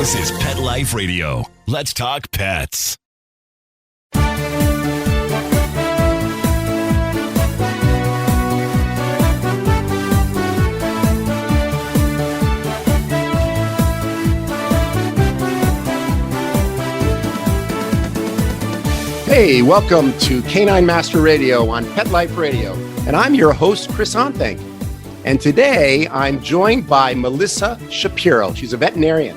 This is Pet Life Radio. Let's talk pets. Hey, welcome to Canine Master Radio on Pet Life Radio. And I'm your host, Chris Onthank. And today I'm joined by Melissa Shapiro. She's a veterinarian,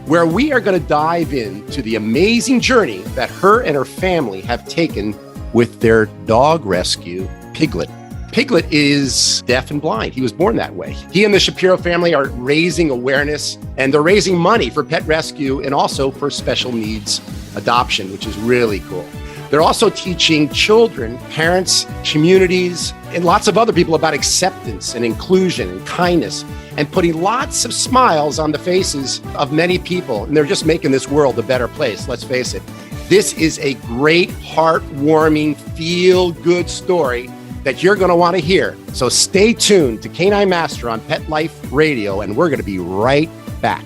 where we are going to dive into the amazing journey that her and her family have taken with their dog rescue, Piglet. Piglet is deaf and blind. He was born that way. He and the Shapiro family are raising awareness, and they're raising money for pet rescue and also for special needs adoption, which is really cool. They're also teaching children, parents, communities, and lots of other people about acceptance and inclusion and kindness, and putting lots of smiles on the faces of many people. And they're just making this world a better place. Let's face it. This is a great, heartwarming, feel-good story that you're going to want to hear. So stay tuned to Canine Master on Pet Life Radio, and we're going to be right back.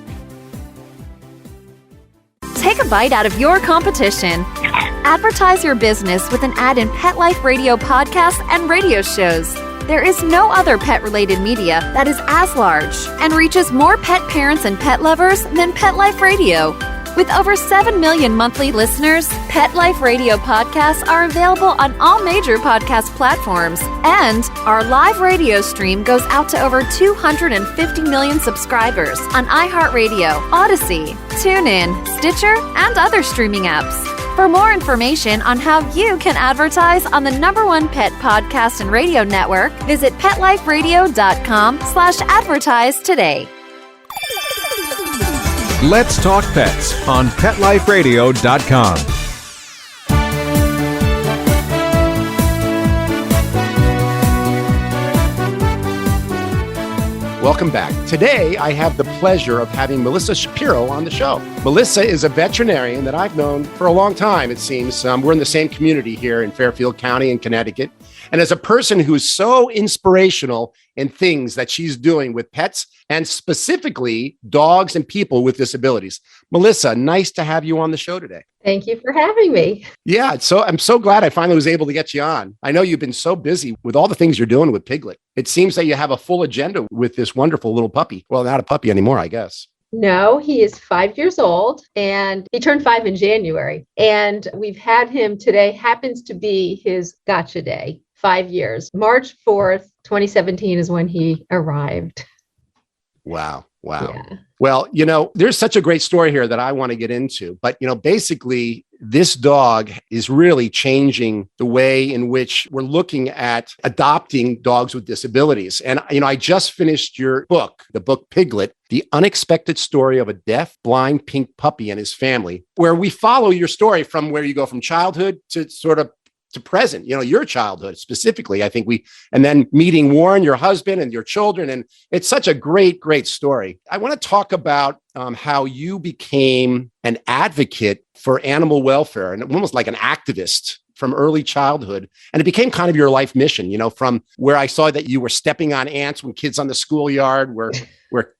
Take a bite out of your competition. Advertise your business with an ad in Pet Life Radio podcasts and radio shows. There is no other pet-related media that is as large and reaches more pet parents and pet lovers than Pet Life Radio. With over 7 million monthly listeners, Pet Life Radio podcasts are available on all major podcast platforms, and our live radio stream goes out to over 250 million subscribers on iHeartRadio, Odyssey, TuneIn, Stitcher, and other streaming apps. For more information on how you can advertise on the #1 pet podcast and radio network, visit PetLifeRadio.com/advertise today. Let's Talk Pets on PetLifeRadio.com. Welcome back. Today, I have the pleasure of having Melissa Shapiro on the show. Melissa is a veterinarian that I've known for a long time, it seems. We're in the same community here in Fairfield County in Connecticut. And as a person who's so inspirational in things that she's doing with pets and specifically dogs and people with disabilities. Melissa, nice to have you on the show today. Thank you for having me. Yeah, so I'm so glad I finally was able to get you on. I know you've been so busy with all the things you're doing with Piglet. It seems that you have a full agenda with this wonderful little puppy. Well, not a puppy anymore, I guess. No, he is 5 years old and he turned 5 in January. And we've had him today, happens to be his gotcha day, 5 years. March 4th, 2017 is when he arrived. Wow. Yeah. Well, there's such a great story here that I want to get into. But, basically, this dog is really changing the way in which we're looking at adopting dogs with disabilities. And, I just finished your book, the book Piglet, The Unexpected Story of a Deaf, Blind, Pink Puppy and His Family, where we follow your story from where you go from childhood to sort of to present, your childhood specifically, I think and then meeting Warren, your husband, and your children. And it's such a great, great story. I want to talk about how you became an advocate for animal welfare and almost like an activist from early childhood. And it became kind of your life mission, from where I saw that you were stepping on ants when kids on the schoolyard were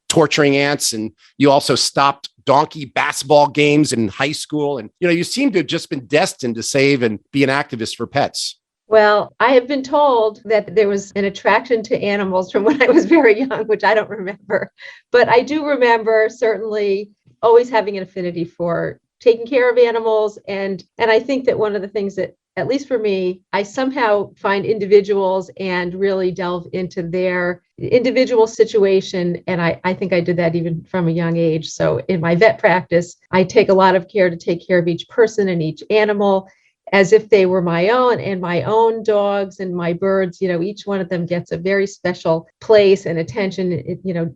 torturing ants. And you also stopped donkey basketball games in high school. And, you seem to have just been destined to save and be an activist for pets. Well, I have been told that there was an attraction to animals from when I was very young, which I don't remember. But I do remember certainly always having an affinity for taking care of animals. And I think that one of the things that, at least for me, I somehow find individuals and really delve into their individual situation. And I think I did that even from a young age. So in my vet practice, I take a lot of care to take care of each person and each animal as if they were my own, and my own dogs and my birds, each one of them gets a very special place and attention,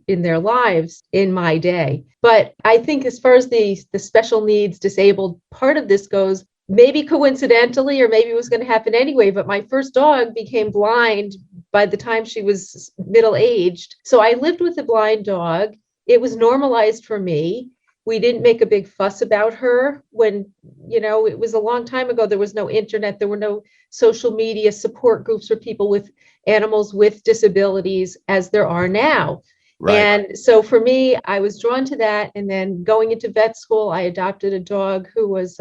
in their lives in my day. But I think as far as the special needs disabled part of this goes, maybe coincidentally, or maybe it was going to happen anyway, but my first dog became blind by the time she was middle-aged. So I lived with a blind dog. It was normalized for me. We didn't make a big fuss about her when, it was a long time ago. There was no internet. There were no social media support groups for people with animals with disabilities as there are now. Right. And so for me, I was drawn to that. And then going into vet school, I adopted a dog who was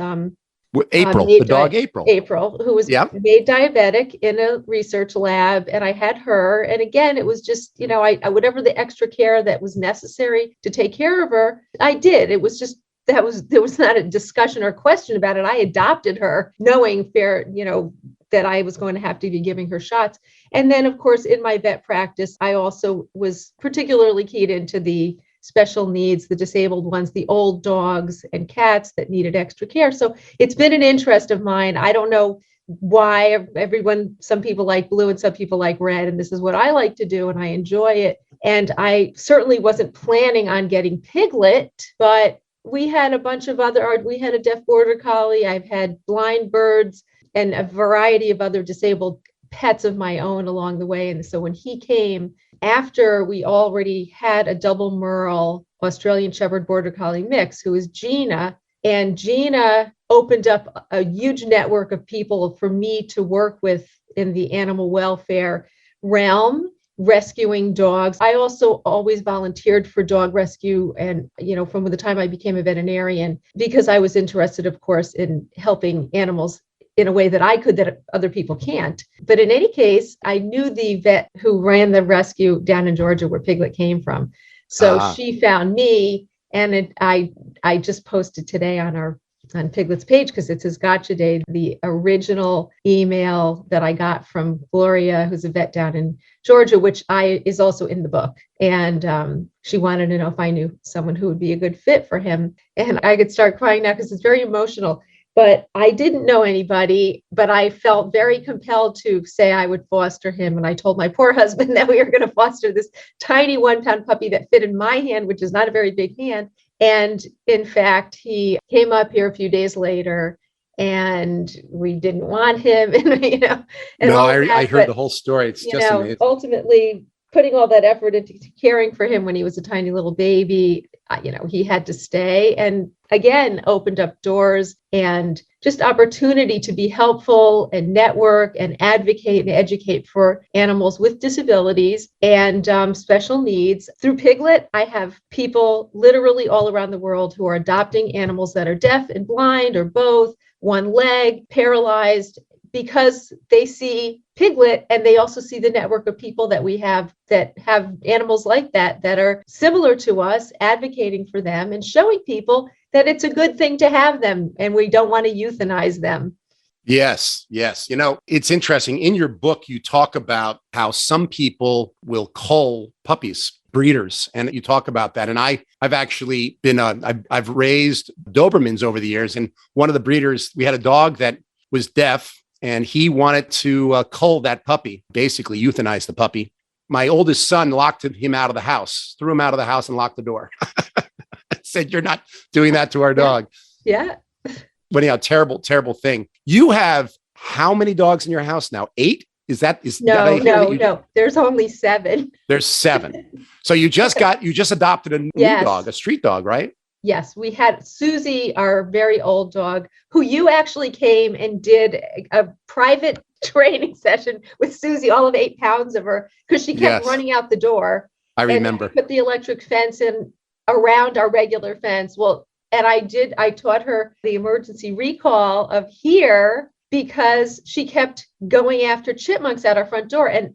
April, made the dog April. April, who was Yep. made diabetic in a research lab. And I had her. And again, it was just, I whatever the extra care that was necessary to take care of her, I did. It was just, there was not a discussion or question about it. I adopted her knowing that I was going to have to be giving her shots. And then, of course, in my vet practice, I also was particularly keyed into the special needs, the disabled ones, the old dogs and cats that needed extra care. So it's been an interest of mine. I don't know why some people like blue and some people like red, and this is what I like to do, and I enjoy it. And I certainly wasn't planning on getting Piglet, but we had a bunch of we had a deaf border collie. I've had blind birds and a variety of other disabled pets of my own along the way. And so when he came, after we already had a double Merle Australian Shepherd Border Collie mix, who is Gina, and Gina opened up a huge network of people for me to work with in the animal welfare realm, rescuing dogs. I also always volunteered for dog rescue. And, from the time I became a veterinarian, because I was interested, of course, in helping animals in a way that I could, that other people can't. But in any case, I knew the vet who ran the rescue down in Georgia where Piglet came from. So she found me, and I just posted today on Piglet's page, because it's his gotcha day, the original email that I got from Gloria, who's a vet down in Georgia, which is also in the book. And she wanted to know if I knew someone who would be a good fit for him. And I could start crying now because it's very emotional. But I didn't know anybody, but I felt very compelled to say I would foster him. And I told my poor husband that we were going to foster this tiny 1-pound puppy that fit in my hand, which is not a very big hand. And in fact, he came up here a few days later, and we didn't want him. I heard the whole story. It's just amazing. Ultimately, putting all that effort into caring for him when he was a tiny little baby, he had to stay, and again, opened up doors and just opportunity to be helpful and network and advocate and educate for animals with disabilities and special needs. Through Piglet, I have people literally all around the world who are adopting animals that are deaf and blind or both, one leg, paralyzed, because they see Piglet and they also see the network of people that we have that have animals like that are similar to us, advocating for them and showing people that it's a good thing to have them and we don't want to euthanize them. Yes. It's interesting. In your book, you talk about how some people will cull puppies, breeders, and you talk about that. And I've actually been, I've raised Dobermans over the years. And one of the breeders, we had a dog that was deaf, and he wanted to cull that puppy, basically euthanize the puppy. My oldest son locked him out of the house, threw him out of the house and locked the door. Said, "You're not doing that to our dog." Yeah. But anyhow, terrible thing. You have how many dogs in your house now? 8? No. There's only 7. There's 7. So you just adopted a new dog, a street dog, right? Yes, we had Susie, our very old dog, who you actually came and did a private training session with Susie, all of 8 pounds of her, because she kept running out the door. I remember. And we put the electric fence in around our regular fence. Well, and I taught her the emergency recall of here, because she kept going after chipmunks at our front door. And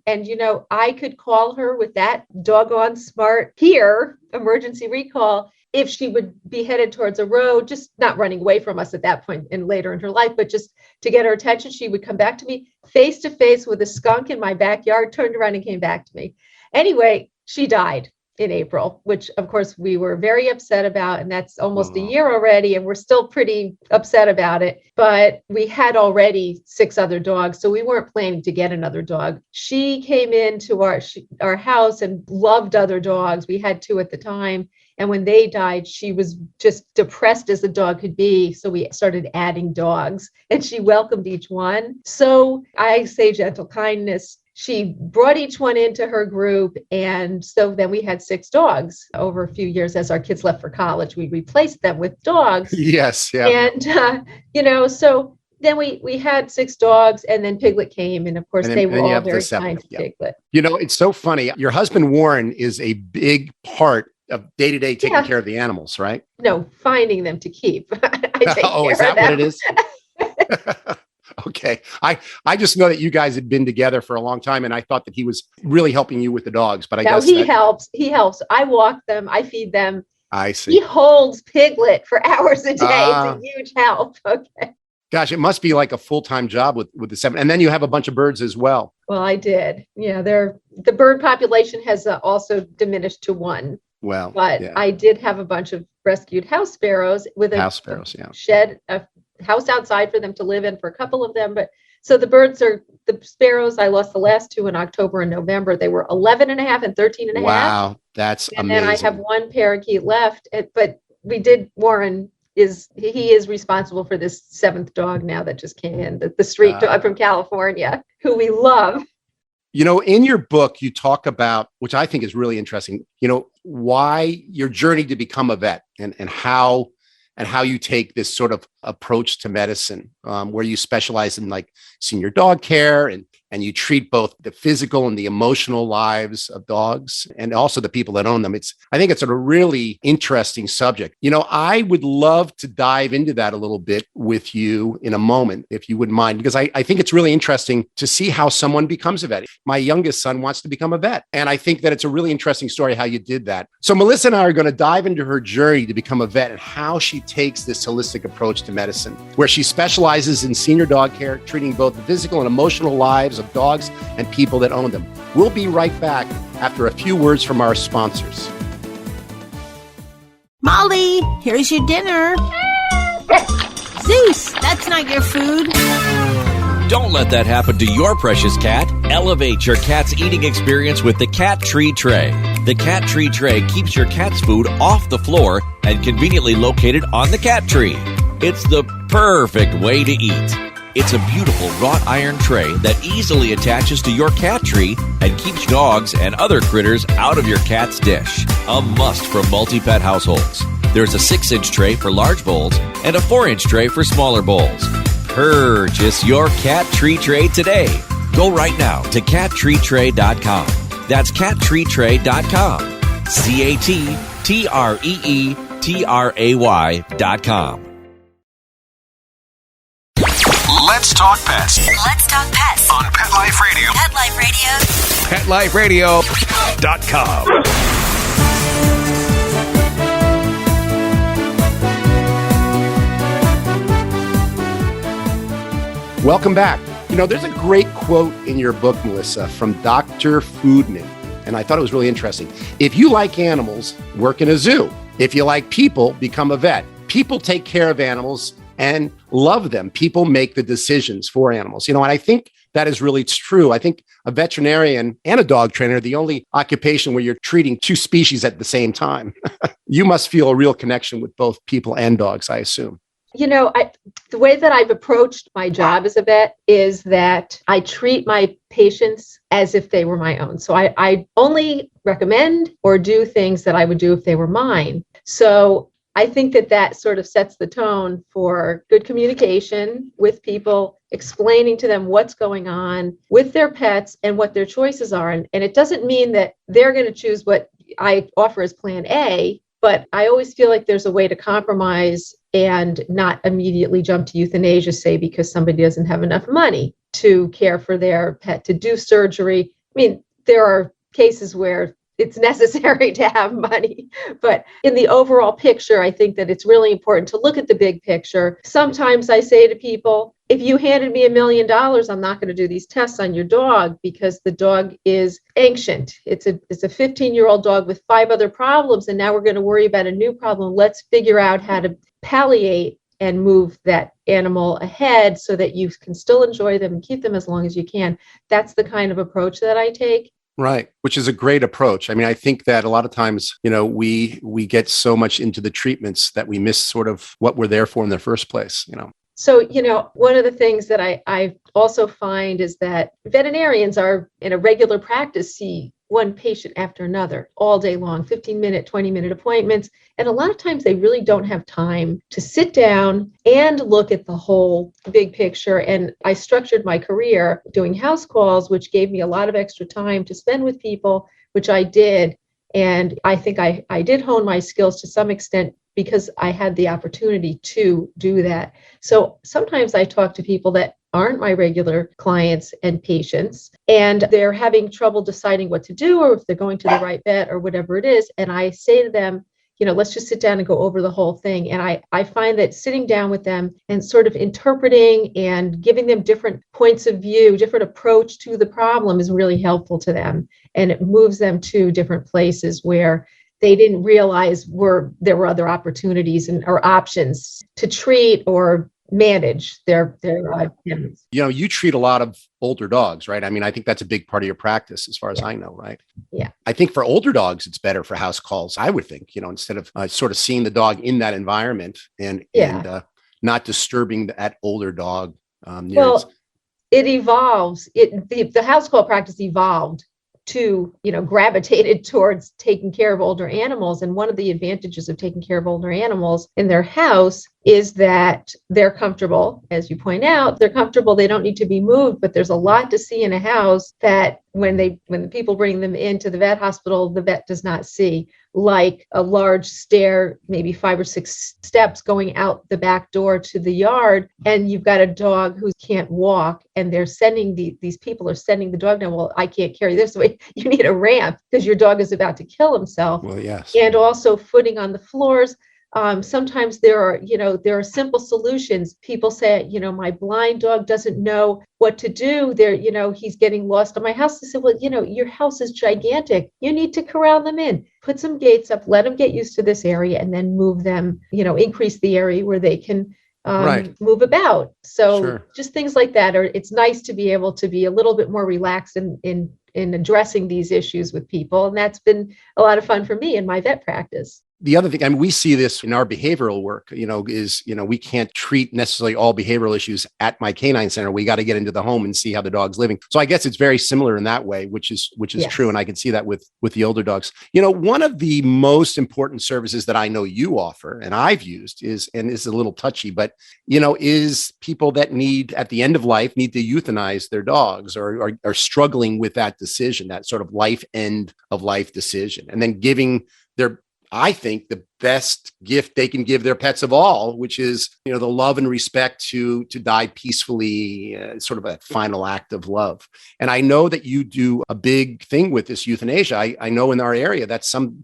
I could call her with that doggone smart here emergency recall if she would be headed towards a road, just not running away from us at that point and later in her life, but just to get her attention. She would come back to me face to face with a skunk in my backyard, turned around and came back to me. Anyway, she died in April, which of course we were very upset about. And that's almost a year already. And we're still pretty upset about it. But we had already 6 other dogs, so we weren't planning to get another dog. She came into our house and loved other dogs. We had 2 at the time. And when they died, she was just depressed as a dog could be. So we started adding dogs and she welcomed each one. So I say gentle kindness. She brought each one into her group. And so then we had 6 dogs over a few years. As our kids left for college, we replaced them with dogs. Yes. Yeah. And, so then we had 6 dogs, and then Piglet came, and of course they were you all have the very 7th. kind to Yeah. Piglet. It's so funny. Your husband, Warren, is a big part of day-to-day taking care of the animals, right? No, finding them to keep. I take care Is that of them. what it is? Okay. I just know that you guys had been together for a long time, and I thought that he was really helping you with the dogs, but I guess he helps. He helps. I walk them. I feed them. I see. He holds Piglet for hours a day. It's a huge help. Okay. Gosh, it must be like a full-time job with the 7. And then you have a bunch of birds as well. Well, I did. Yeah, the bird population has also diminished to 1. Well, but yeah. I did have a bunch of rescued house sparrows with a shed, a house outside for them to live in for a couple of them. But so the sparrows, I lost the last 2 in October and November. They were 11 and a half and 13 and a half. Wow, that's amazing. And then I have 1 parakeet left. But Warren he is responsible for this 7th dog now that just came in, the street dog from California, who we love. In your book, you talk about, which I think is really interesting, why your journey to become a vet and how you take this sort of approach to medicine, where you specialize in like senior dog care and you treat both the physical and the emotional lives of dogs and also the people that own them. I think it's a really interesting subject. I would love to dive into that a little bit with you in a moment, if you wouldn't mind, because I think it's really interesting to see how someone becomes a vet. My youngest son wants to become a vet. And I think that it's a really interesting story how you did that. So Melissa and I are going to dive into her journey to become a vet and how she takes this holistic approach to medicine, where she specializes in senior dog care, treating both the physical and emotional lives of dogs and people that own them. We'll be right back after a few words from our sponsors. Molly, here's your dinner. Zeus, that's not your food. Don't let that happen to your precious cat. Elevate your cat's eating experience with the Cat Tree Tray. The Cat Tree Tray keeps your cat's food off the floor and conveniently located on the cat tree. It's the perfect way to eat. It's a beautiful wrought iron tray that easily attaches to your cat tree and keeps dogs and other critters out of your cat's dish. A must for multi-pet households. There's a 6-inch tray for large bowls and a 4-inch tray for smaller bowls. Purchase your Cat Tree Tray today. Go right now to cattreetray.com. That's cattreetray.com. cattreetray.com. Let's talk pets. Let's talk pets On Pet Life Radio. Pet Life Radio. PetLifeRadio.com. Welcome back. There's a great quote in your book, Melissa, from Dr. Foodman, and I thought it was really interesting. If you like animals, work in a zoo. If you like people, become a vet. People take care of animals and love them. People make the decisions for animals. And I think that is really true. I think a veterinarian and a dog trainer are the only occupation where you're treating 2 species at the same time. You must feel a real connection with both people and dogs, I assume. The way that I've approached my job as a vet is that I treat my patients as if they were my own. So I only recommend or do things that I would do if they were mine. So I think that sort of sets the tone for good communication with people, explaining to them what's going on with their pets and what their choices are. And it doesn't mean that they're going to choose what I offer as plan A, but I always feel like there's a way to compromise and not immediately jump to euthanasia, say, because somebody doesn't have enough money to care for their pet, to do surgery. I mean, there are cases where it's necessary to have money, but in the overall picture, I think that it's really important to look at the big picture. Sometimes I say to people, if you handed me $1 million, I'm not going to do these tests on your dog because the dog is ancient. It's a 15-year-old dog with 5 other problems, and now we're going to worry about a new problem. Let's figure out how to palliate and move that animal ahead so that you can still enjoy them and keep them as long as you can. That's the kind of approach that I take. Right. Which is a great approach. I mean, I think that a lot of times, we get so much into the treatments that we miss sort of what we're there for in the first place, So, one of the things that I also find is that veterinarians are in a regular practice see one patient after another all day long, 15-minute, 20-minute appointments. And a lot of times they really don't have time to sit down and look at the whole big picture. And I structured my career doing house calls, which gave me a lot of extra time to spend with people, which I did. And I think I did hone my skills to some extent because I had the opportunity to do that. So sometimes I talk to people that aren't my regular clients and patients, and they're having trouble deciding what to do or if they're going to the right vet or whatever it is. And I say to them, let's just sit down and go over the whole thing. And I find that sitting down with them and sort of interpreting and giving them different points of view, different approach to the problem is really helpful to them. And it moves them to different places where they didn't realize there were other opportunities or options to treat or manage their families. You treat a lot of older dogs, right? I mean, I think that's a big part of your practice as far as I know, right? Yeah. I think for older dogs, it's better for house calls, I would think, instead of sort of seeing the dog in that environment and not disturbing that older dog. It evolves. The house call practice evolved to, gravitated towards taking care of older animals. And one of the advantages of taking care of older animals in their house is that they're comfortable. As you point out, they're comfortable. They don't need to be moved, but there's a lot to see in a house that when the people bring them into the vet hospital, the vet does not see, like a large stair, maybe 5 or 6 steps going out the back door to the yard. And you've got a dog who can't walk, and they're sending these people are sending the dog down. Well, I can't carry this way. You need a ramp because your dog is about to kill himself. Well, yes. And also footing on the floors. Sometimes there are simple solutions. People say, my blind dog doesn't know what to do. He's getting lost in my house. I said, well, your house is gigantic. You need to corral them in, put some gates up, let them get used to this area, and then move them, increase the area where they can move about. So just things like that. Or it's nice to be able to be a little bit more relaxed in addressing these issues with people. And that's been a lot of fun for me in my vet practice. The other thing, I mean, we see this in our behavioral work, is we can't treat necessarily all behavioral issues at my canine center. We got to get into the home and see how the dog's living. So I guess it's very similar in that way, which is yes. True. And I can see that with the older dogs. One of the most important services that I know you offer and I've used is, and this is a little touchy, but, is people that at the end of life, need to euthanize their dogs or are struggling with that decision, that sort of end of life decision, and then giving I think the best gift they can give their pets of all, which is, the love and respect to die peacefully, sort of a final act of love. And I know that you do a big thing with this euthanasia. I know in our area,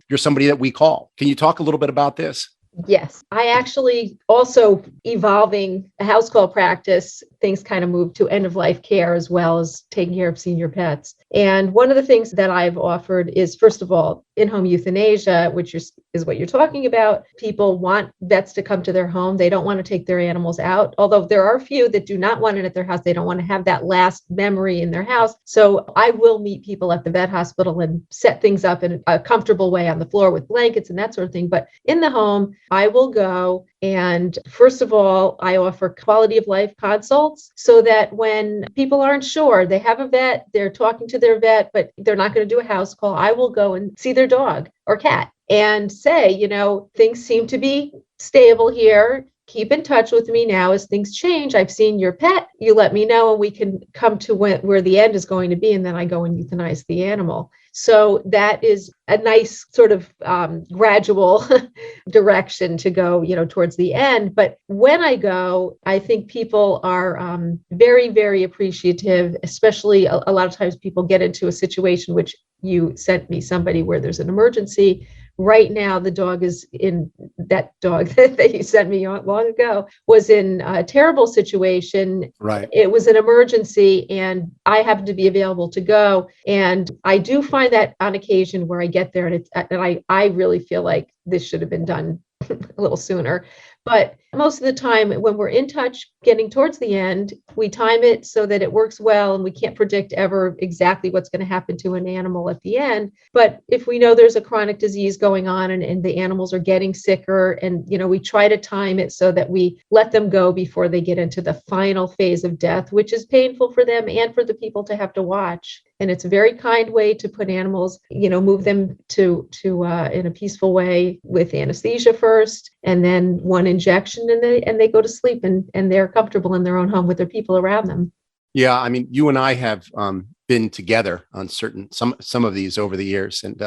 you're somebody that we call. Can you talk a little bit about this? Yes, I actually also evolving a house call practice, things kind of moved to end of life care as well as taking care of senior pets. And one of the things that I've offered is, first of all, in-home euthanasia, which is what you're talking about. People want vets to come to their home. They don't want to take their animals out, although there are a few that do not want it at their house. They don't want to have that last memory in their house. So I will meet people at the vet hospital and set things up in a comfortable way on the floor with blankets and that sort of thing. But in the home, I will go and first of all, I offer quality of life consults so that when people aren't sure, they have a vet, they're talking to their vet, but they're not going to do a house call. I will go and see their dog or cat and say, things seem to be stable here. Keep in touch with me now as things change. I've seen your pet. You let me know and we can come to where the end is going to be. And then I go and euthanize the animal. So that is a nice sort of gradual direction to go, towards the end. But when I go, I think people are very, very appreciative, especially a lot of times people get into a situation which you sent me somebody where there's an emergency. Right now, the dog is in that dog that you sent me long ago was in a terrible situation. Right. It was an emergency and I happened to be available to go. And I do find that on occasion where I get there and I really feel like this should have been done a little sooner. But most of the time when we're in touch, getting towards the end, we time it so that it works well, and we can't predict ever exactly what's going to happen to an animal at the end. But if we know there's a chronic disease going on and the animals are getting sicker, and we try to time it so that we let them go before they get into the final phase of death, which is painful for them and for the people to have to watch. And it's a very kind way to put animals, move them to in a peaceful way with anesthesia first, and then one injection, and they go to sleep, and they're comfortable in their own home with their people around them. Yeah, I mean, you and I have been together on some of these over the years, and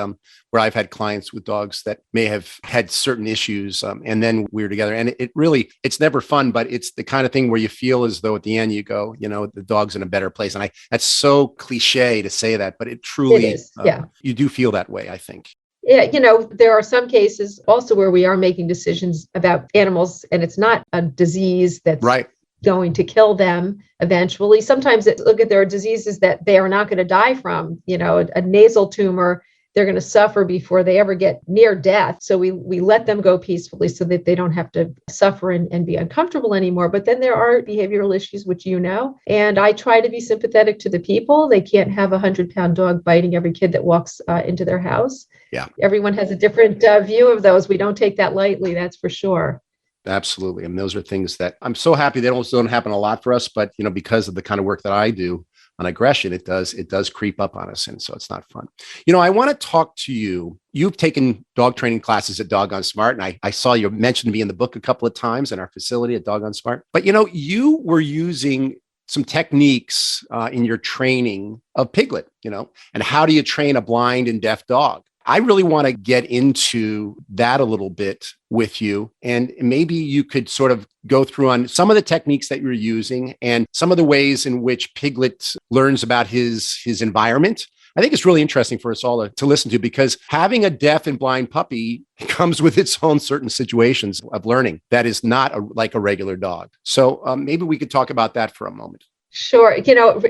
where I've had clients with dogs that may have had certain issues, and then we were together, and it's never fun, but it's the kind of thing where you feel as though at the end you go, the dog's in a better place, and that's so cliche to say that, but it truly is. Yeah, you do feel that way, I think. Yeah, there are some cases also where we are making decisions about animals, and it's not a disease that's right. going to kill them eventually. Sometimes there are diseases that they are not going to die from, a nasal tumor, they're going to suffer before they ever get near death. So we let them go peacefully so that they don't have to suffer and be uncomfortable anymore. But then there are behavioral issues, which and I try to be sympathetic to the people. They can't have a 100-pound dog biting every kid that walks into their house. Yeah. Everyone has a different view of those. We don't take that lightly, that's for sure. Absolutely. And those are things that I'm so happy they don't happen a lot for us, but because of the kind of work that I do on aggression, it does creep up on us. And so it's not fun. I want to talk to you. You've taken dog training classes at Doggone Smart, and I saw you mentioned me in the book a couple of times in our facility at Doggone Smart. But you were using some techniques in your training of Piglet, and how do you train a blind and deaf dog? I really want to get into that a little bit with you. And maybe you could sort of go through on some of the techniques that you're using and some of the ways in which Piglet learns about his environment. I think it's really interesting for us all to listen to, because having a deaf and blind puppy comes with its own certain situations of learning that is not like a regular dog. So maybe we could talk about that for a moment. Sure.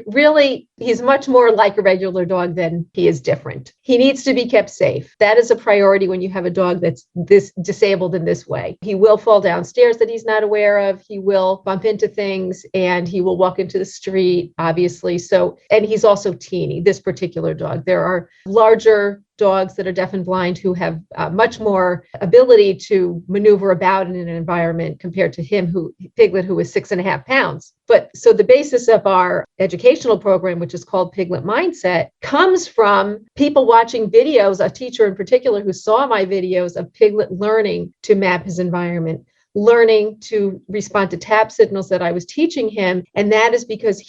Really, he's much more like a regular dog than he is different. He needs to be kept safe. That is a priority when you have a dog that's this disabled in this way. He will fall down stairs that he's not aware of. He will bump into things, and he will walk into the street, obviously. So, and he's also teeny, this particular dog. There are larger dogs that are deaf and blind who have much more ability to maneuver about in an environment compared to Piglet, who is 6.5 pounds. But so the basis of our educational program, which is called Piglet Mindset, comes from people watching videos, a teacher in particular who saw my videos of Piglet learning to map his environment, learning to respond to tap signals that I was teaching him. And that is because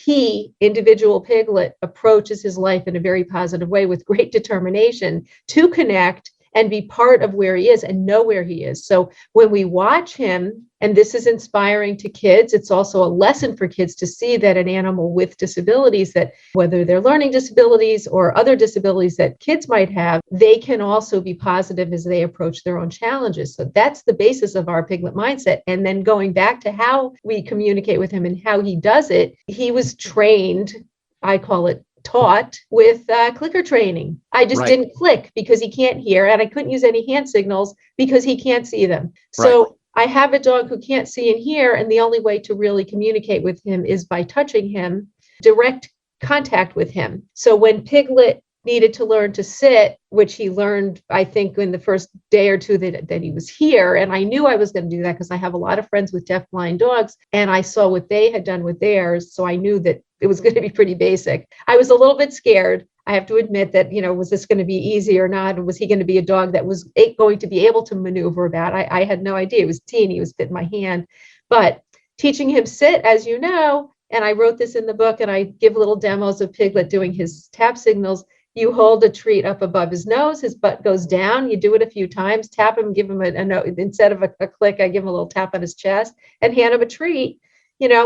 individual Piglet, approaches his life in a very positive way with great determination to connect and be part of where he is and know where he is. So when we watch him, and this is inspiring to kids, it's also a lesson for kids to see that an animal with disabilities, that whether they're learning disabilities or other disabilities that kids might have, they can also be positive as they approach their own challenges. So that's the basis of our Piglet Mindset. And then going back to how we communicate with him and how he does it, he was trained, I call it taught, with clicker training. I just didn't click because he can't hear, and I couldn't use any hand signals because he can't see them. So I have a dog who can't see and hear, and the only way to really communicate with him is by touching him, direct contact with him. So when Piglet needed to learn to sit, which he learned, I think, in the first day or two that he was here. And I knew I was going to do that because I have a lot of friends with deaf blind dogs, and I saw what they had done with theirs. So I knew that it was going to be pretty basic. I was a little bit scared. I have to admit that, was this going to be easy or not? And was he going to be a dog that was going to be able to maneuver about? I had no idea. It was teeny. He was fit in my hand. But teaching him sit, as you know, and I wrote this in the book, and I give little demos of Piglet doing his tap signals. You hold a treat up above his nose, his butt goes down. You do it a few times, tap him, give him a note. Instead of a click, I give him a little tap on his chest and hand him a treat.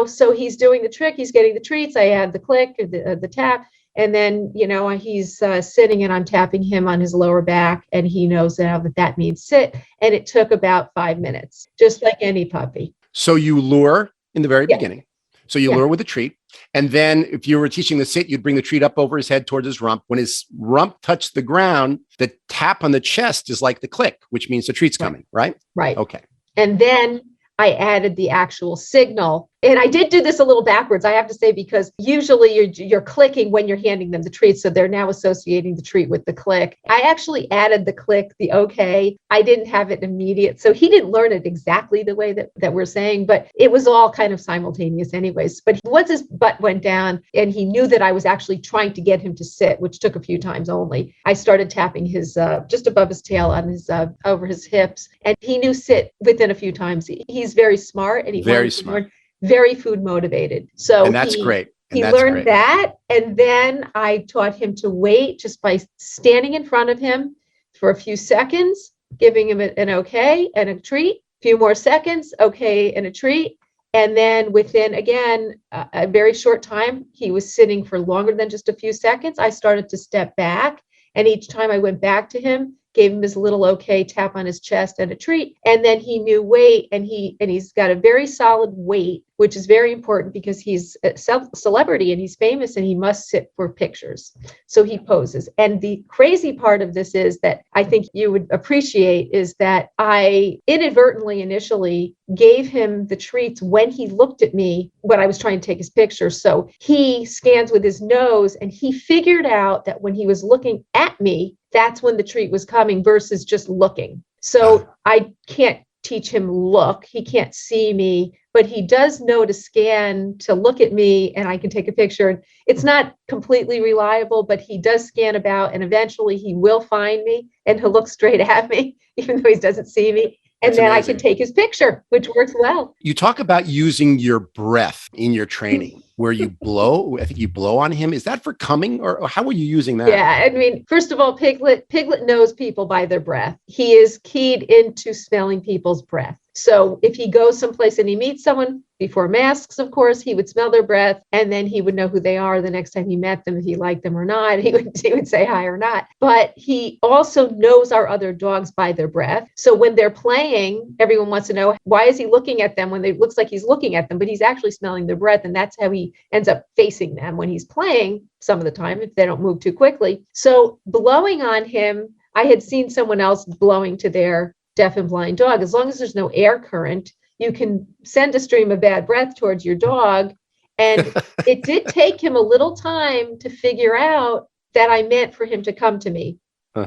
So he's doing the trick. He's getting the treats. I add the click or the tap. And then, he's sitting, and I'm tapping him on his lower back, and he knows now that means sit. And it took about 5 minutes, just like any puppy. So you lure in the very beginning. So you lure with a treat. And then if you were teaching the sit, you'd bring the treat up over his head towards his rump. When his rump touched the ground, the tap on the chest is like the click, which means the treat's coming, right? Right. Okay. And then I added the actual signal. And I did do this a little backwards, I have to say, because usually you're clicking when you're handing them the treat. So they're now associating the treat with the click. I actually added the click, the okay. I didn't have it immediate. So he didn't learn it exactly the way that we're saying, but it was all kind of simultaneous anyways. But once his butt went down and he knew that I was actually trying to get him to sit, which took a few times only, I started tapping his just above his tail on his over his hips. And he knew sit within a few times. He's very smart and very smart. Very food motivated. So and that's great. And he that's learned great. that. And then I taught him to wait just by standing in front of him for a few seconds, giving him an okay and a treat, a few more seconds, okay and a treat. And then within, again, a very short time, he was sitting for longer than just a few seconds. I started to step back. And each time I went back to him, gave him his little okay tap on his chest and a treat. And then he knew wait, and he's got a very solid wait, which is very important because he's a celebrity and he's famous and he must sit for pictures. So he poses. And the crazy part of this is that I think you would appreciate is that I inadvertently initially gave him the treats when he looked at me when I was trying to take his picture. So he scans with his nose and he figured out that when he was looking at me, that's when the treat was coming versus just looking. So I can't teach him look. He can't see me, but he does know to scan to look at me and I can take a picture. It's not completely reliable, but he does scan about and eventually he will find me and he'll look straight at me, even though he doesn't see me. And then I can take his picture, which works well. You talk about using your breath in your training where you blow. I think you blow on him. Is that for coming or how are you using that? Yeah, I mean, first of all, Piglet knows people by their breath. He is keyed into smelling people's breath. So if he goes someplace and he meets someone before masks, of course, he would smell their breath and then he would know who they are the next time he met them, if he liked them or not. He would say hi or not. But he also knows our other dogs by their breath. So when they're playing, everyone wants to know, why is he looking at them when it looks like he's looking at them, but he's actually smelling their breath. And that's how he ends up facing them when he's playing some of the time, if they don't move too quickly. So blowing on him, I had seen someone else blowing to their deaf and blind dog. As long as there's no air current, you can send a stream of bad breath towards your dog. And it did take him a little time to figure out that I meant for him to come to me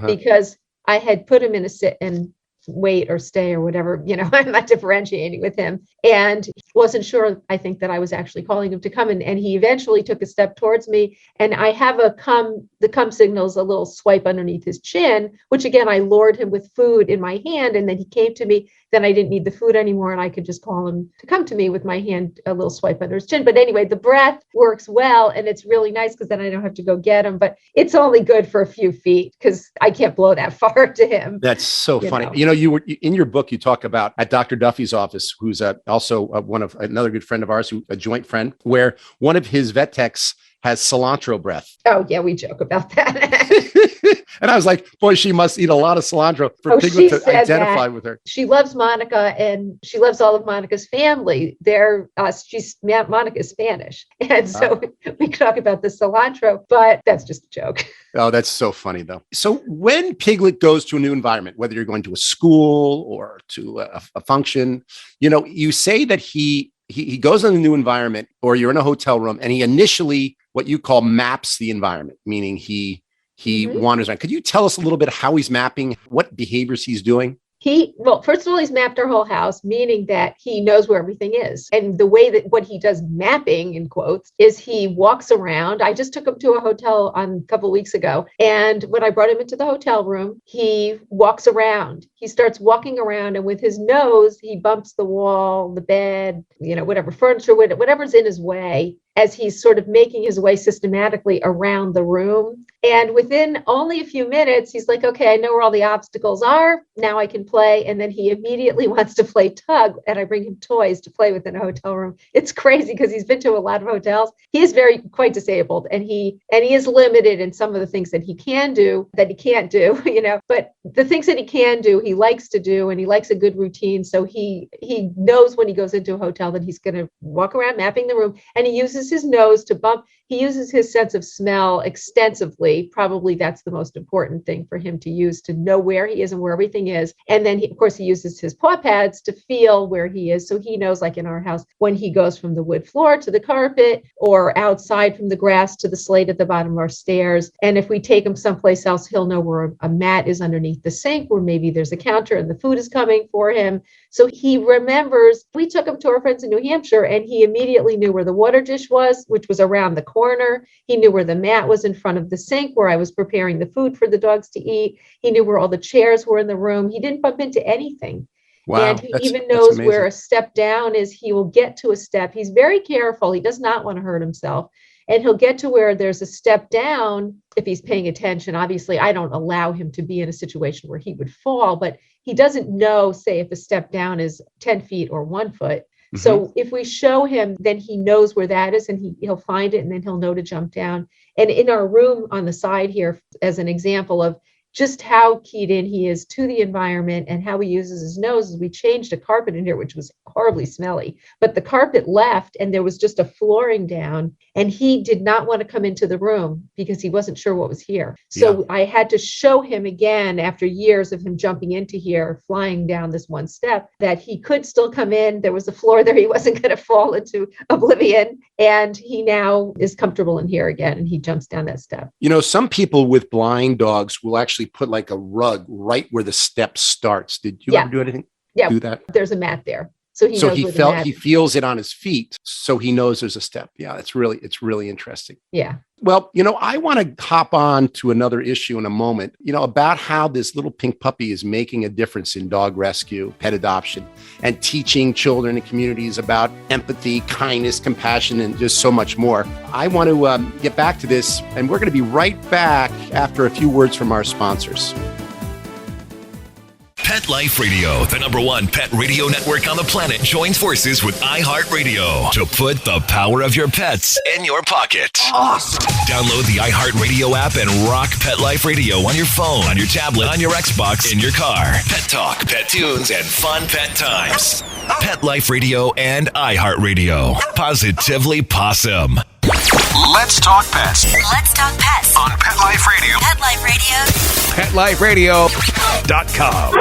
because I had put him in a sit and wait or stay or whatever, I'm not differentiating with him and wasn't sure, I think, that I was actually calling him to come in. And he eventually took a step towards me and I have the come signals, a little swipe underneath his chin, which again, I lured him with food in my hand and then he came to me. Then I didn't need the food anymore and I could just call him to come to me with my hand, a little swipe under his chin. But anyway, the breath works well and it's really nice because then I don't have to go get him, but it's only good for a few feet because I can't blow that far to him. That's so funny. You were in your book, you talk about at Dr. Duffy's office, who's also another good friend of ours, a joint friend, where one of his vet techs has cilantro breath. Oh, yeah, we joke about that. And I was like, boy, she must eat a lot of cilantro for Piglet to identify with her. She loves Monica and she loves all of Monica's family. Monica's Spanish. And so we talk about the cilantro, but that's just a joke. Oh, that's so funny, though. So when Piglet goes to a new environment, whether you're going to a school or to a function, you say that he goes in a new environment or you're in a hotel room and he initially what you call maps the environment, meaning he wanders around. Could you tell us a little bit how he's mapping, what behaviors he's doing? First of all, he's mapped our whole house, meaning that he knows where everything is. And the way that what he does mapping in quotes is he walks around. I just took him to a hotel a couple of weeks ago. And when I brought him into the hotel room, he walks around. He starts walking around and with his nose, he bumps the wall, the bed, whatever furniture, whatever's in his way as he's sort of making his way systematically around the room. And within only a few minutes, he's like, okay, I know where all the obstacles are. Now I can play. And then he immediately wants to play tug. And I bring him toys to play with in a hotel room. It's crazy because he's been to a lot of hotels. He is quite disabled and he is limited in some of the things that he can do that he can't do, but the things that he can do, he likes to do, and he likes a good routine. So he knows when he goes into a hotel that he's going to walk around mapping the room and he uses uses his nose to bump. He uses his sense of smell extensively. Probably that's the most important thing for him to use, to know where he is and where everything is. And then, of course, he uses his paw pads to feel where he is. So he knows, like in our house, when he goes from the wood floor to the carpet or outside from the grass to the slate at the bottom of our stairs. And if we take him someplace else, he'll know where a mat is underneath the sink, where maybe there's a counter and the food is coming for him. So he remembers. We took him to our friends in New Hampshire, and he immediately knew where the water dish was, which was around the corner. He knew where the mat was in front of the sink, where I was preparing the food for the dogs to eat. He knew where all the chairs were in the room. He didn't bump into anything. Wow, and he even knows where a step down is. He will get to a step. He's very careful. He does not want to hurt himself. And he'll get to where there's a step down if he's paying attention. Obviously, I don't allow him to be in a situation where he would fall, but he doesn't know, say, if a step down is 10 feet or 1 foot. Mm-hmm. So if we show him, then he knows where that is, and he'll find it, and then he'll know to jump down. And in our room on the side here, as an example of just how keyed in he is to the environment and how he uses his nose, is we changed a carpet in here, which was horribly smelly, but the carpet left and there was just a flooring down, and he did not want to come into the room because he wasn't sure what was here. So I had to show him again, after years of him jumping into here, flying down this one step, that he could still come in. There was a floor there. He wasn't going to fall into oblivion. And he now is comfortable in here again, and he jumps down that step. You know, some people with blind dogs will actually put like a rug right where the step starts. Did you ever do anything? Yeah, do that? There's a mat there. So he feels it on his feet. So he knows there's a step. Yeah, it's really interesting. Yeah. Well, you know, I want to hop on to another issue in a moment, you know, about how this little pink puppy is making a difference in dog rescue, pet adoption, and teaching children and communities about empathy, kindness, compassion, and just so much more. I want to get back to this, and we're going to be right back after a few words from our sponsors. Pet Life Radio, the #1 pet radio network on the planet, joins forces with iHeartRadio to put the power of your pets in your pocket. Awesome. Download the iHeartRadio app and rock Pet Life Radio on your phone, on your tablet, on your Xbox, in your car. Pet talk, pet tunes, and fun pet times. Pet Life Radio and iHeartRadio. Positively Possum. Let's talk pets. Let's talk pets On Pet Life Radio. Pet Life Radio. PetLifeRadio.com.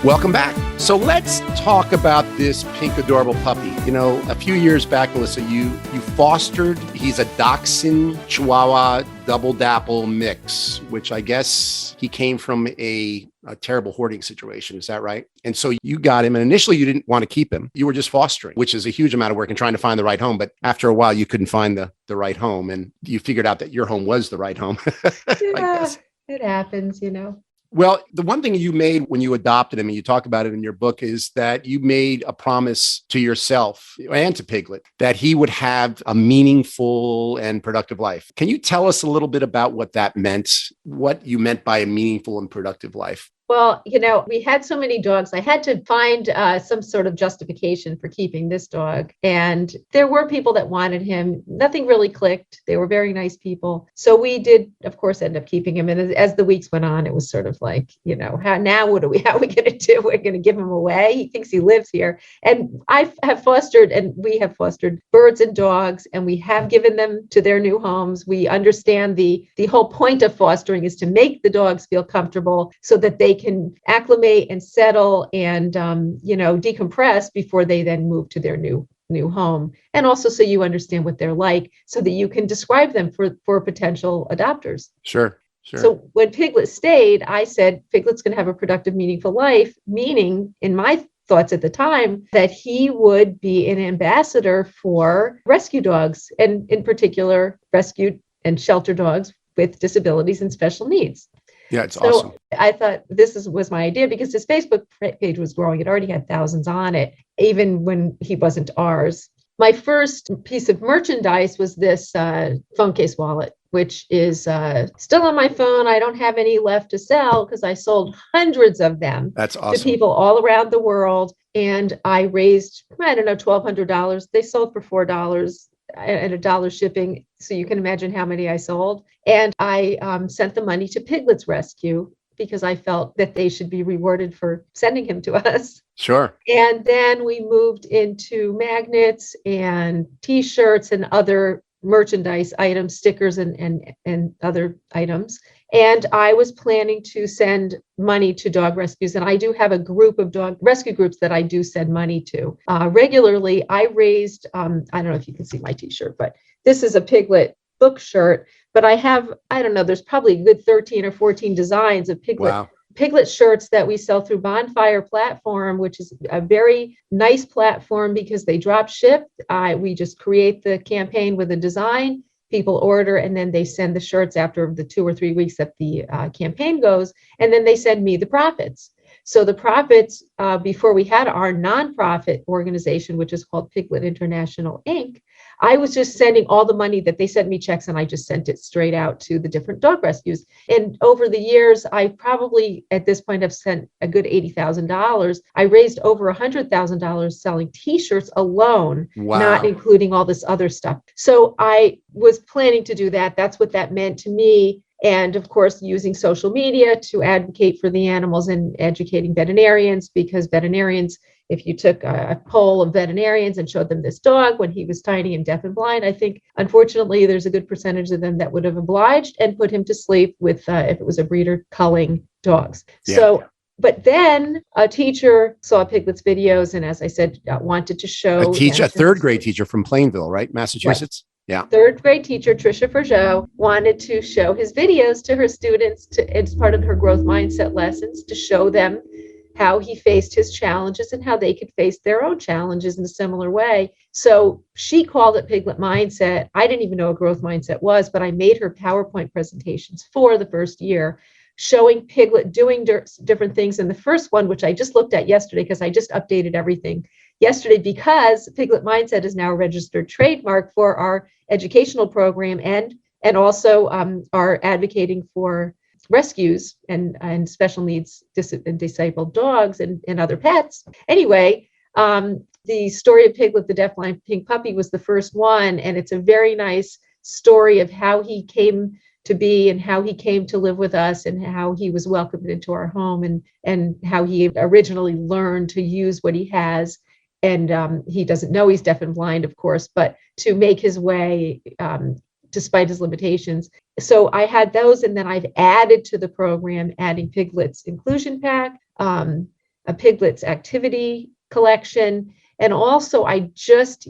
Welcome back. So let's talk about this pink, adorable puppy. You know, a few years back, Melissa, you fostered, he's a Dachshund Chihuahua double dapple mix, which I guess he came from a terrible hoarding situation. Is that right? And so you got him, and initially you didn't want to keep him. You were just fostering, which is a huge amount of work and trying to find the right home. But after a while, you couldn't find the right home, and you figured out that your home was the right home. Yeah, it happens, you know. Well, the one thing you made when you adopted him, and you talk about it in your book, is that you made a promise to yourself and to Piglet that he would have a meaningful and productive life. Can you tell us a little bit about what that meant, what you meant by a meaningful and productive life? Well, you know, we had so many dogs. I had to find some sort of justification for keeping this dog. And there were people that wanted him. Nothing really clicked. They were very nice people. So we did, of course, end up keeping him. And as the weeks went on, it was sort of like, you know, how are we going to do? We're going to give him away. He thinks he lives here. And we have fostered birds and dogs, and we have given them to their new homes. We understand the whole point of fostering is to make the dogs feel comfortable so that they can acclimate and settle and, decompress before they then move to their new home. And also so you understand what they're like so that you can describe them for potential adopters. Sure. So when Piglet stayed, I said, Piglet's going to have a productive, meaningful life, meaning in my thoughts at the time that he would be an ambassador for rescue dogs, and in particular, rescued and shelter dogs with disabilities and special needs. Yeah, it's awesome. I thought this was my idea because his Facebook page was growing. It already had thousands on it, even when he wasn't ours. My first piece of merchandise was this phone case wallet, which is still on my phone. I don't have any left to sell because I sold hundreds of them. That's awesome. To people all around the world. And I raised, $1,200. They sold for $4 and $1 shipping. So you can imagine how many I sold. And I sent the money to Piglet's rescue. because I felt that they should be rewarded for sending him to us. Sure. And then we moved into magnets and T-shirts and other merchandise items, stickers and other items. And I was planning to send money to dog rescues. And I do have a group of dog rescue groups that I do send money to. Regularly, I raised, I don't know if you can see my T-shirt, but this is a Piglet book shirt. But I have, I don't know, there's probably a good 13 or 14 designs of Piglet. Wow. Piglet shirts that we sell through Bonfire platform, which is a very nice platform because they drop ship. We just create the campaign with a design, people order, and then they send the shirts after the 2 or 3 weeks that the campaign goes, and then they send me the profits. So the profits, before we had our nonprofit organization, which is called Piglet International Inc., I was just sending all the money that they sent me checks, and I just sent it straight out to the different dog rescues. And over the years, I probably at this point have sent a good $80,000. I raised over $100,000 selling T-shirts alone, Wow. not including all this other stuff. So I was planning to do that. That's what that meant to me. And of course, using social media to advocate for the animals and educating veterinarians, because veterinarians, if you took a poll of veterinarians and showed them this dog when he was tiny and deaf and blind, I think, unfortunately, there's a good percentage of them that would have obliged and put him to sleep with, if it was a breeder, culling dogs. Yeah. So, but then a teacher saw Piglet's videos and, as I said, wanted to show. A third grade teacher from Plainville, right? Massachusetts. Right. Yeah. Third grade teacher, Tricia Forgeau, wanted to show his videos to her students as part of her growth mindset lessons, to show them how he faced his challenges and how they could face their own challenges in a similar way. So she called it Piglet Mindset. I didn't even know what growth mindset was, but I made her PowerPoint presentations for the first year, showing Piglet doing different things. And the first one, which I just looked at yesterday, because I just updated everything yesterday, because Piglet Mindset is now a registered trademark for our educational program and also are advocating for rescues and special needs and disabled dogs and other pets. Anyway, the story of Piglet, the deafblind pink puppy, was the first one. And it's a very nice story of how he came to be and how he came to live with us and how he was welcomed into our home and how he originally learned to use what he has. And he doesn't know he's deaf and blind, of course, but to make his way despite his limitations. So I had those, and then I've added to the program, adding Piglet's inclusion pack, a Piglet's activity collection, and also I just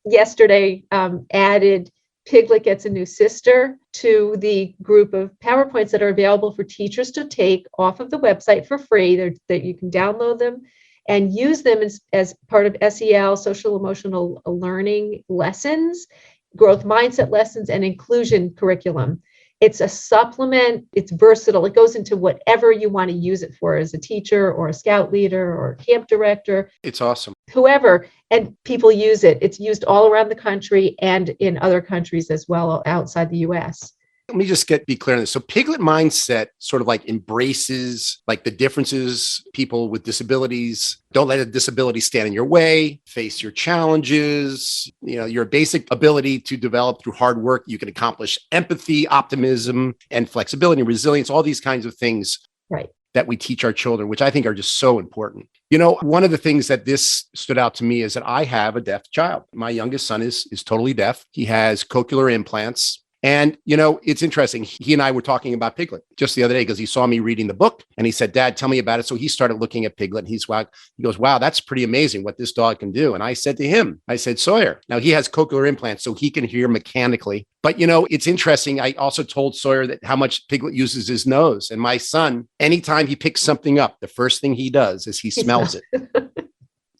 yesterday added Piglet Gets a New Sister to the group of PowerPoints that are available for teachers to take off of the website for free, that you can download them and use them as part of SEL, social emotional learning lessons, growth mindset lessons, and inclusion curriculum. It's a supplement. It's versatile. It goes into whatever you want to use it for as a teacher or a scout leader or camp director. It's awesome. Whoever, and people use it. It's used all around the country and in other countries as well outside the US. Let me just be clear on this. So Piglet Mindset sort of like embraces like the differences, people with disabilities. Don't let a disability stand in your way, face your challenges, your basic ability to develop through hard work. You can accomplish empathy, optimism, and flexibility and resilience, all these kinds of things. Right. That we teach our children, which I think are just so important. One of the things that this stood out to me is that I have a deaf child. My youngest son is totally deaf. He has cochlear implants. And, it's interesting. He and I were talking about Piglet just the other day because he saw me reading the book and he said, "Dad, tell me about it." So he started looking at Piglet and he goes, "Wow, that's pretty amazing what this dog can do." And I said to him, "Sawyer," now he has cochlear implants, so he can hear mechanically. But, it's interesting. I also told Sawyer that how much Piglet uses his nose. And my son, anytime he picks something up, the first thing he does is he smells it.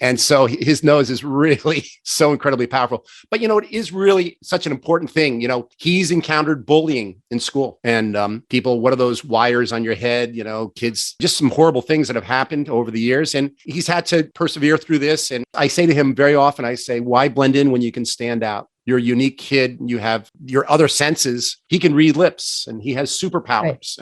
And so his nose is really so incredibly powerful. But, it is really such an important thing. He's encountered bullying in school and people, what are those wires on your head? Kids, just some horrible things that have happened over the years. And he's had to persevere through this. And I say to him very often, I say, why blend in when you can stand out? you're a unique kid, you have your other senses, he can read lips and he has superpowers.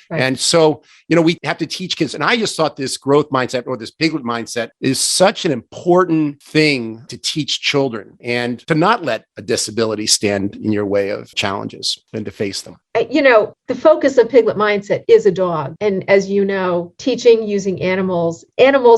Right. And so, we have to teach kids. And I just thought this growth mindset or this Piglet mindset is such an important thing to teach children, and to not let a disability stand in your way of challenges and to face them. The focus of Piglet mindset is a dog. And as you know, teaching using animals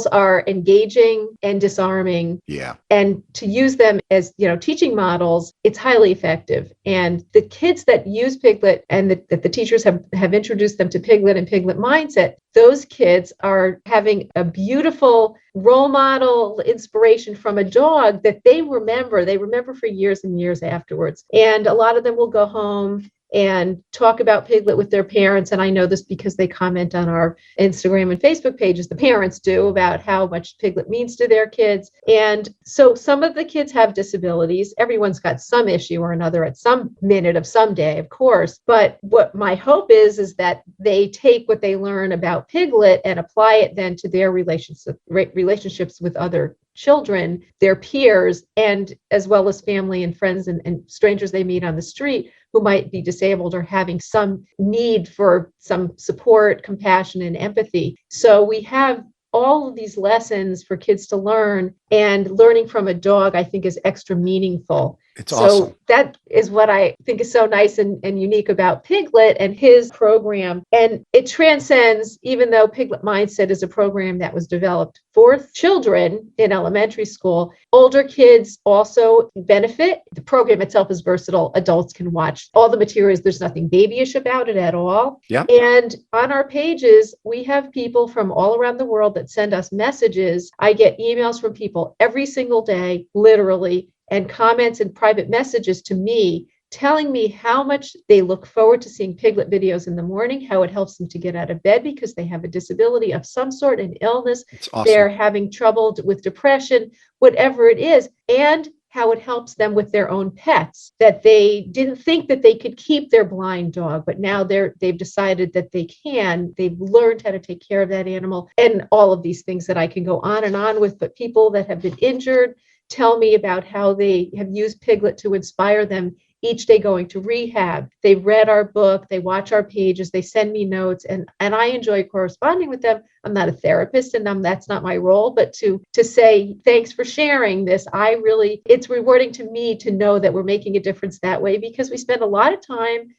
are engaging and disarming. Yeah. And to use them as, teaching models, it's highly effective. And the kids that use Piglet and that the teachers have introduced them to Piglet and Piglet mindset, those kids are having a beautiful role model inspiration from a dog that they remember for years and years afterwards. And a lot of them will go home and talk about Piglet with their parents. And I know this because they comment on our Instagram and Facebook pages, the parents do, about how much Piglet means to their kids. And so some of the kids have disabilities. Everyone's got some issue or another at some minute of some day, of course. But what my hope is that they take what they learn about Piglet and apply it then to their relationships with other children, their peers, and as well as family and friends and strangers they meet on the street who might be disabled or having some need for some support, compassion, and empathy. So we have all of these lessons for kids to learn, and learning from a dog, I think, is extra meaningful. It's awesome. So that is what I think is so nice and unique about Piglet and his program. And it transcends, even though Piglet Mindset is a program that was developed for children in elementary school, older kids also benefit. The program itself is versatile. Adults can watch all the materials. There's nothing babyish about it at all. Yeah. And on our pages, we have people from all around the world that send us messages. I get emails from people every single day, literally, and comments and private messages to me telling me how much they look forward to seeing Piglet videos in the morning, how it helps them to get out of bed because they have a disability of some sort, an illness. It's awesome. They're having trouble with depression, whatever it is, and how it helps them with their own pets, that they didn't think that they could keep their blind dog, but now they've decided that they can. They've learned how to take care of that animal, and all of these things that I can go on and on with. But people that have been injured tell me about how they have used Piglet to inspire them each day going to rehab. They've read our book, they watch our pages, they send me notes, and I enjoy corresponding with them. I'm not a therapist, and that's not my role, but to say, thanks for sharing this. It's rewarding to me to know that we're making a difference that way, because we spend a lot of time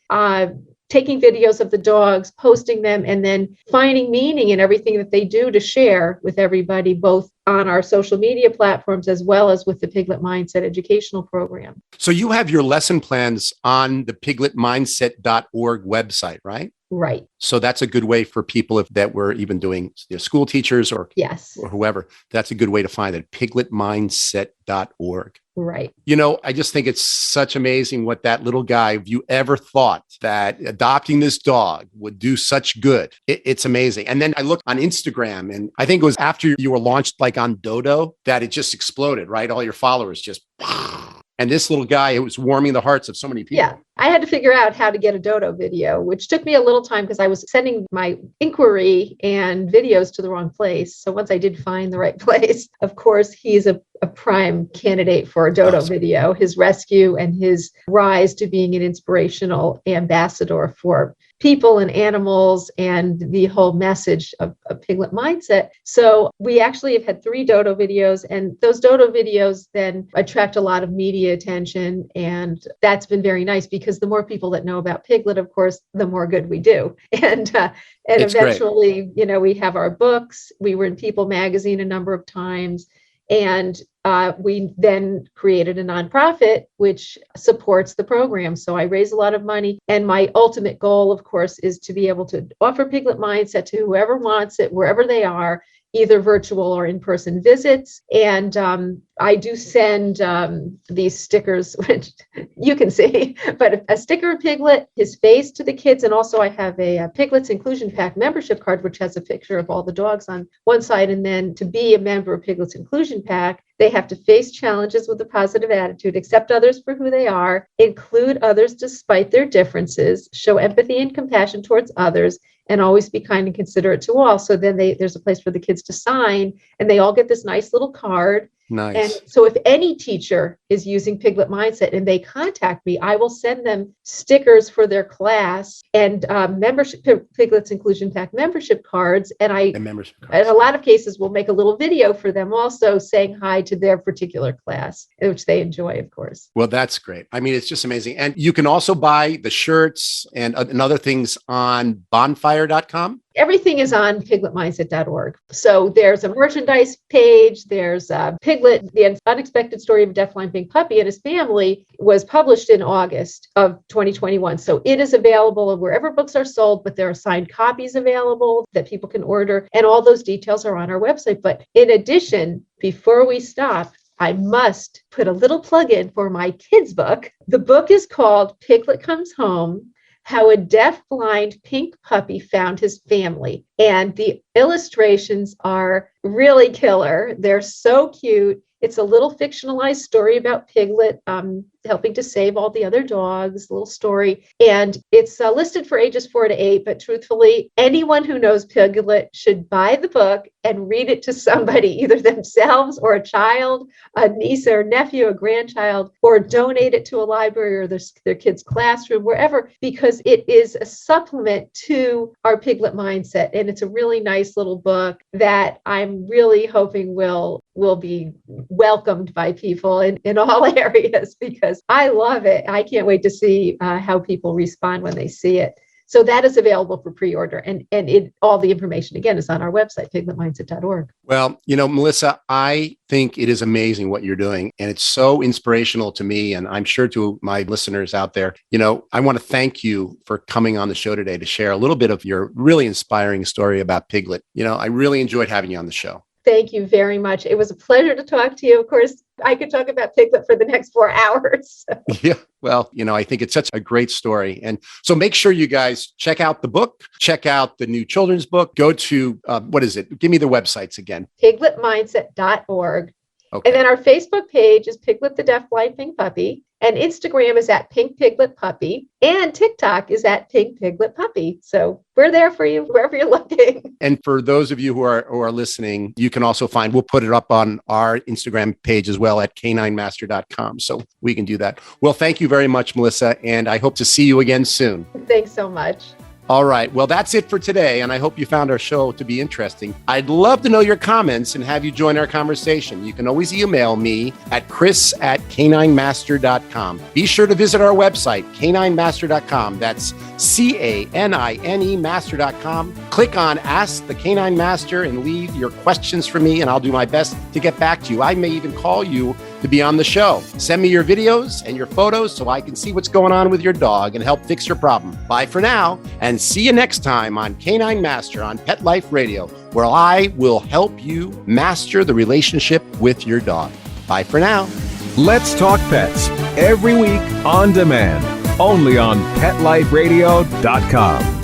taking videos of the dogs, posting them, and then finding meaning in everything that they do to share with everybody, both on our social media platforms as well as with the Piglet Mindset educational program. So you have your lesson plans on the pigletmindset.org website, right? Right. So that's a good way for people that were even doing school teachers or whoever. That's a good way to find it, pigletmindset.org. Right. I just think it's such amazing what that little guy, if you ever thought that adopting this dog would do such good, it's amazing. And then I looked on Instagram, and I think it was after you were launched like on Dodo that it just exploded, right? All your followers just, and this little guy, it was warming the hearts of so many people. Yeah. I had to figure out how to get a Dodo video, which took me a little time because I was sending my inquiry and videos to the wrong place. So once I did find the right place, of course, he's a prime candidate for a Dodo video, his rescue and his rise to being an inspirational ambassador for people and animals and the whole message of Piglet Mindset. So we actually have had 3 Dodo videos, and those Dodo videos then attract a lot of media attention. And that's been very nice, because the more people that know about Piglet, of course, the more good we do. And eventually, we have our books. We were in People magazine a number of times. And we then created a nonprofit which supports the program. So I raise a lot of money. And my ultimate goal, of course, is to be able to offer Piglet Mindset to whoever wants it, wherever they are, either virtual or in-person visits. And I do send these stickers, which you can see, but a sticker of Piglet, his face to the kids. And also I have a Piglet's Inclusion Pack membership card, which has a picture of all the dogs on one side. And then to be a member of Piglet's Inclusion Pack, they have to face challenges with a positive attitude, accept others for who they are, include others despite their differences, show empathy and compassion towards others, and always be kind and considerate to all. So then there's a place for the kids to sign, and they all get this nice little card. Nice. And so if any teacher is using Piglet Mindset and they contact me, I will send them stickers for their class and membership, Piglet's Inclusion Pack membership cards. And in a lot of cases, we'll make a little video for them also saying hi to their particular class, which they enjoy, of course. Well, that's great. I mean, it's just amazing. And you can also buy the shirts and other things on bonfire.com. Everything is on pigletmindset.org. So there's a merchandise page. There's Piglet, the unexpected story of a deafblind pink puppy and his family was published in August of 2021. So it is available wherever books are sold, but there are signed copies available that people can order. And all those details are on our website. But in addition, before we stop, I must put a little plug in for my kids' book. The book is called Piglet Comes Home: How a Deaf-Blind Pink Puppy Found His Family. And the illustrations are really killer. They're so cute. It's a little fictionalized story about Piglet helping to save all the other dogs, little story. And it's listed for ages 4 to 8, but truthfully, anyone who knows Piglet should buy the book and read it to somebody, either themselves or a child, a niece or nephew, a grandchild, or donate it to a library or their kid's classroom, wherever, because it is a supplement to our Piglet Mindset. And it's a really nice little book that I'm really hoping will be welcomed by people in all areas, because I love it. I can't wait to see how people respond when they see it. So that is available for pre-order. And all the information, again, is on our website, pigletmindset.org. Well, Melissa, I think it is amazing what you're doing. And it's so inspirational to me. And I'm sure to my listeners out there, I want to thank you for coming on the show today to share a little bit of your really inspiring story about Piglet. I really enjoyed having you on the show. Thank you very much. It was a pleasure to talk to you. Of course, I could talk about Piglet for the next 4 hours. So. Yeah. Well, I think it's such a great story. And so make sure you guys check out the book, check out the new children's book. Go to, what is it? Give me the websites again. Pigletmindset.org. Okay. And then our Facebook page is Piglet the Deaf-Blind Pink Puppy. And Instagram is at Pink Piglet Puppy. And TikTok is at Pink Piglet Puppy. So we're there for you wherever you're looking. And for those of you who are listening, you can also we'll put it up on our Instagram page as well at caninemaster.com. So we can do that. Well, thank you very much, Melissa. And I hope to see you again soon. Thanks so much. All right. Well, that's it for today. And I hope you found our show to be interesting. I'd love to know your comments and have you join our conversation. You can always email me at chris@caninemaster.com. Be sure to visit our website, caninemaster.com. That's CANINE master.com. Click on Ask the Canine Master and leave your questions for me, and I'll do my best to get back to you. I may even call you to be on the show. Send me your videos and your photos so I can see what's going on with your dog and help fix your problem. Bye for now, and see you next time on Canine Master on Pet Life Radio, where I will help you master the relationship with your dog. Bye for now. Let's Talk Pets, every week on demand, only on PetLifeRadio.com.